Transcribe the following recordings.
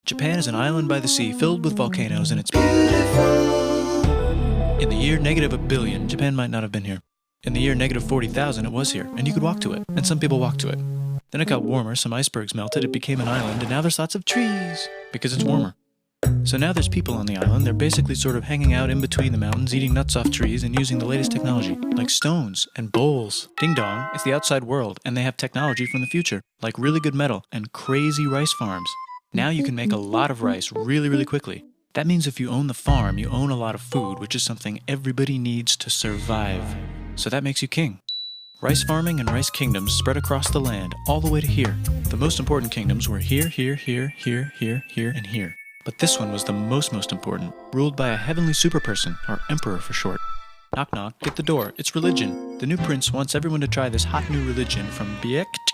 Japan is an island by the sea filled with volcanoes and it's beautiful. In the year -1 billion, Japan might not have been here. In the year -40,000, it was here, and you could walk to it, and some people walked to it. Then it got warmer, some icebergs melted, it became an island, and now there's lots of trees, because it's warmer. So now there's people on the island, they're basically sort of hanging out in between the mountains, eating nuts off trees, and using the latest technology, like stones and bowls. Ding dong, it's the outside world, and they have technology from the future, like really good metal and crazy rice farms. Now you can make a lot of rice really quickly. That means if you own the farm, you own a lot of food, which is something everybody needs to survive. So that makes you king. Rice farming and rice kingdoms spread across the land, all the way to here. The most important kingdoms were here, and here. But this one was the most important, ruled by a heavenly superperson, or emperor for short. Knock knock, get the door, it's religion. The new prince wants everyone to try this hot new religion from Biekt.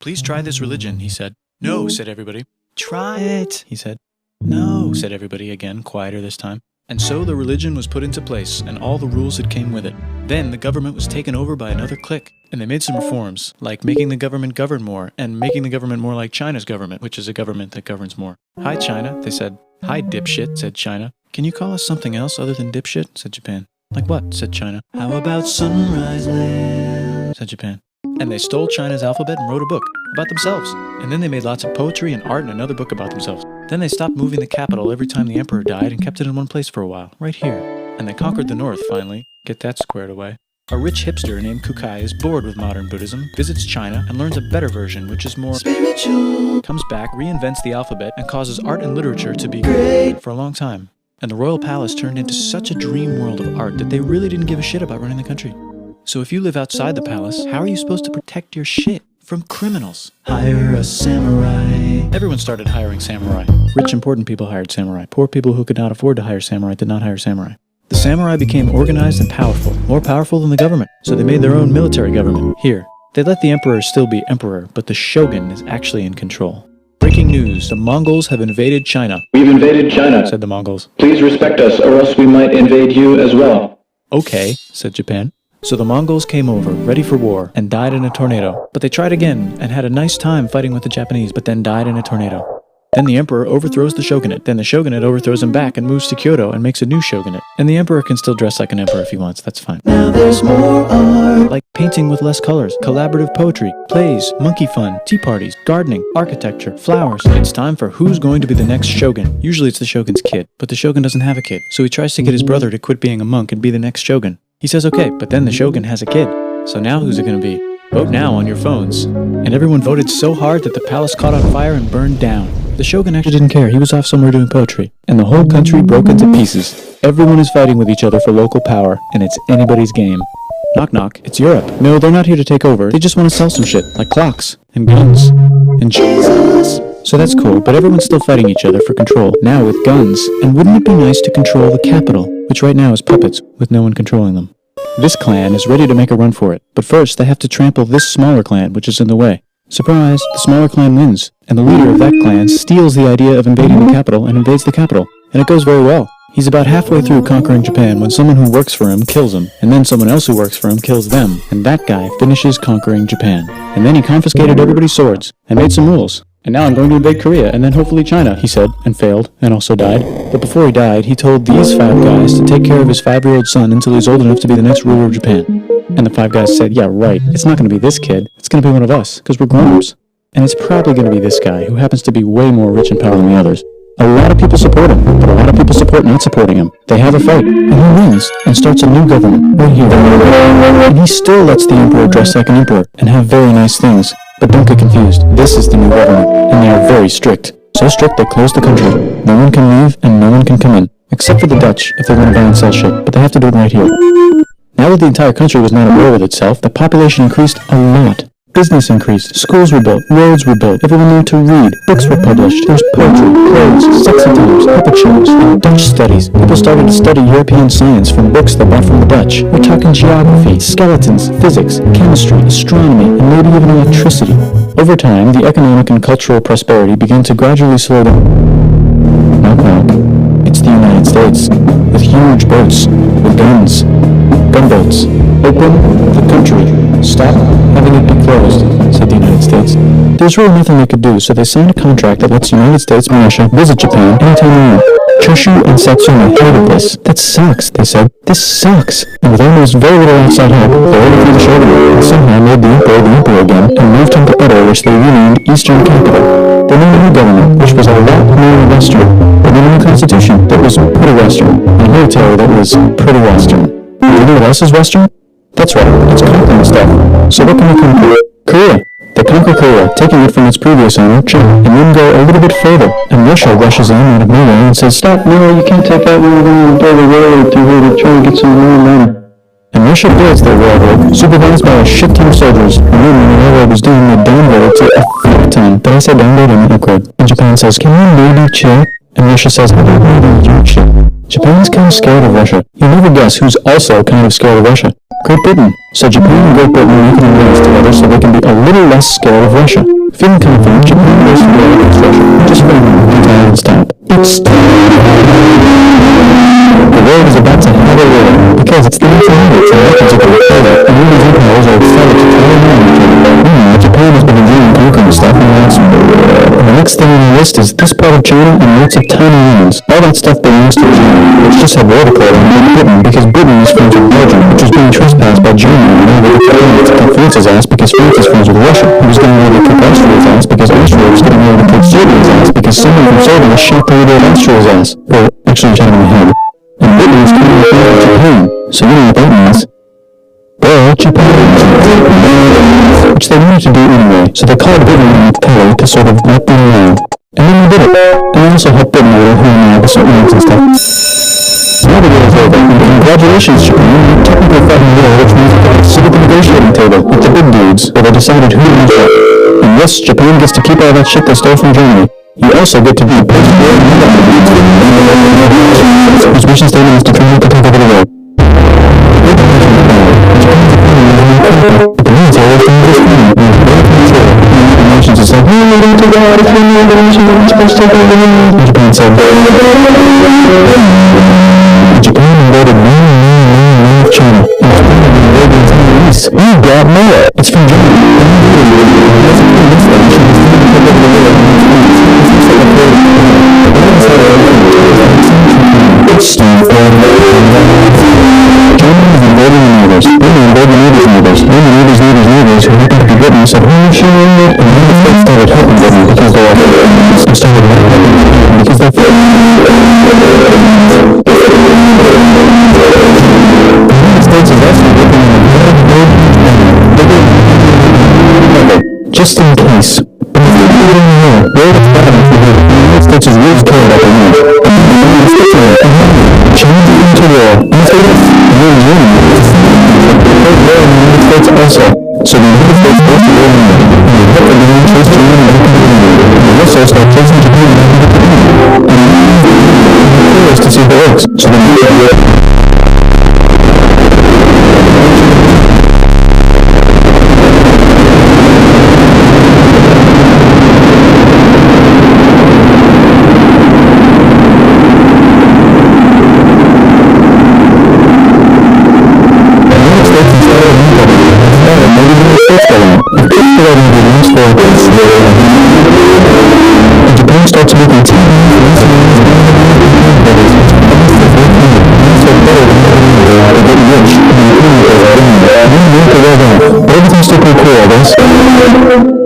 Please try this religion, he said. No, said everybody. Try it, he said. No, said everybody again, quieter this time. And so the religion was put into place, and all the rules that came with it. Then the government was taken over by another clique, and they made some reforms, like making the government govern more, and making the government more like China's government, which is a government that governs more. Hi, China, they said. Hi, dipshit, said China. Can you call us something else other than dipshit, said Japan. Like what, said China. How about Sunrise Land, said Japan. And they stole China's alphabet and wrote a book about themselves. And then they made lots of poetry and art and another book about themselves. Then they stopped moving the capital every time the emperor died and kept it in one place for a while, right here. And they conquered the north finally. Get that squared away. A rich hipster named Kukai is bored with modern Buddhism, visits China, and learns a better version, which is more spiritual. Comes back, reinvents the alphabet, and causes art and literature to be great for a long time. And the royal palace turned into such a dream world of art that they really didn't give a shit about running the country. So if you live outside the palace, how are you supposed to protect your shit from criminals? Hire a samurai. Everyone started hiring samurai. Rich, important people hired samurai. Poor people who could not afford to hire samurai did not hire samurai. The samurai became organized and powerful, more powerful than the government. So they made their own military government. Here, they let the emperor still be emperor, but the shogun is actually in control. Breaking news, the Mongols have invaded China. We've invaded China, said the Mongols. Please respect us, or else we might invade you as well. Okay, said Japan. So the Mongols came over, ready for war, and died in a tornado. But they tried again, and had a nice time fighting with the Japanese, but then died in a tornado. Then the emperor overthrows the shogunate. Then the shogunate overthrows him back and moves to Kyoto and makes a new shogunate. And the emperor can still dress like an emperor if he wants, that's fine. Now there's more art. Like painting with less colors, collaborative poetry, plays, monkey fun, tea parties, gardening, architecture, flowers. It's time for who's going to be the next shogun. Usually it's the shogun's kid, but the shogun doesn't have a kid. So he tries to get his brother to quit being a monk and be the next shogun. He says okay, but then the shogun has a kid. So now who's it gonna be? Vote now on your phones. And everyone voted so hard that the palace caught on fire and burned down. The shogun actually didn't care, he was off somewhere doing poetry. And the whole country broke into pieces. Everyone is fighting with each other for local power, and it's anybody's game. Knock knock, it's Europe. No, they're not here to take over, they just want to sell some shit, like clocks, and guns, and Jesus. So that's cool, but everyone's still fighting each other for control, now with guns. And wouldn't it be nice to control the capital, which right now is puppets, with no one controlling them? This clan is ready to make a run for it, but first they have to trample this smaller clan, which is in the way. Surprise, the smaller clan wins, and the leader of that clan steals the idea of invading the capital and invades the capital, and it goes very well. He's about halfway through conquering Japan when someone who works for him kills him, and then someone else who works for him kills them, and that guy finishes conquering Japan. And then he confiscated everybody's swords, and made some rules. And now I'm going to invade Korea, and then hopefully China, he said, and failed, and also died. But before he died, he told these 5 guys to take care of his 5-year-old son until he's old enough to be the next ruler of Japan. And the 5 guys said, yeah, right, it's not going to be this kid, it's going to be one of us, because we're grown-ups. And it's probably going to be this guy, who happens to be way more rich and powerful than the others. A lot of people support him, but a lot of people support not supporting him. They have a fight, and he wins, and starts a new government, right here. And he still lets the emperor dress like an emperor, and have very nice things. But don't get confused, this is the new government, and they are very strict. So strict they close the country. No one can leave, and no one can come in. Except for the Dutch, if they want to buy and sell shit, but they have to do it right here. Now that the entire country was not at war with itself, the population increased a lot. Business increased, schools were built, roads were built, everyone learned to read, books were published, there's poetry, plays, sexy times, puppet shows, and Dutch studies. People started to study European science from books they bought from the Dutch. We're talking geography, skeletons, physics, chemistry, astronomy, and maybe even electricity. Over time, the economic and cultural prosperity began to gradually slow down. Knock knock. It's the United States, with huge boats, with guns, gunboats. Open the country. Stop having it be closed, said the United States. There's really nothing they could do, so they signed a contract that lets the United States and Russia visit Japan anytime they want. Choshu and Satsuma hated this. That sucks, they said. This sucks. And with almost very little outside help, they overthrew the shogunate and somehow made the emperor again and moved him to Edo, which they renamed Eastern Capital. They made a new government, which was a lot more Western. They made a new constitution that was pretty Western, and a military that was pretty Western. You know what else is Western? That's right, it's conquering stuff. So what can we conquer? Korea. They conquer Korea, taking it from its previous owner, China, and then go a little bit further. And Russia rushes in out of nowhere and says, "Stop, no, you can't take that. We're going to build a railroad through here to try and get some more money." And Russia builds their railroad, supervised by a shit ton of soldiers. And then when the railroad was done, they downgrade it to a fuck ton. But I said downgrade and upgrade. And Japan says, "Can you maybe chill?" And Russia says, "How about maybe you chill?" Japan's kind of scared of Russia. You'll never guess who's also kind of scared of Russia. Great Britain. So Japan and Great Britain are making alliance together so they can be a little less scared of Russia. Feeling confident, Japan goes to war against Russia. Just for a moment, and stop. It's the world is about to have a war, because it's the 1900s and Americans are going to kill it, and all these empires are excited to tell them on each other. Meanwhile, Japan has been enjoying conquering stuff and the next thing on the list is this part of China and lots of tiny islands. All that stuff belongs to China, which just had water clothing in Britain, because Britain is friends with Belgium, which was being trespassed by Germany and they were going to kick France's ass because France is friends with Russia, who was getting ready to kick Austria's ass because Austria was getting ready to kick Serbia's ass because someone from Serbia shot the leader of Austria's ass. Or, actually shot him in the head. And Britain is coming with Japan, so you know what that means. Well, Japan, which they wanted to do anyway, so they called Britain and Kelly to sort of let them know. And then they did it. And they also helped Britain out who now the certain and stuff. Now the war is over, and congratulations, Japan, you technically fought in war, which means they sit at the negotiating table with the big dudes, where they decided who wins what. And yes, Japan gets to keep all that shit they stole from Germany. You also get to be a post-war whose mission statement is to try to take over the world. Nations is like, "No, we don't do that, it's really Indonesia, we're supposed to take over the world." And Japan said, Japan invaded of China. And it's part of the Arabian Middle East. You got more. It's from Germany. Germany is invading the neighbors. Then they invade the neighbors' neighbors. Then the neighbors' neighbors' neighbors who happened to be Britain said, "Oh, sure," and then the States started helping Britain because they were started because they States is also working on just in case. But if you're doing more, where it's better for the United States is really care about the war. China into war. After this, you're in Germany. War in the United States also. So the United States goes to war in Europe. And the Europe and the United States to war in Europe. And the Russo start chasing Japan and the curious to see if it works. So then Japan starts making everything's still pretty cool, I guess.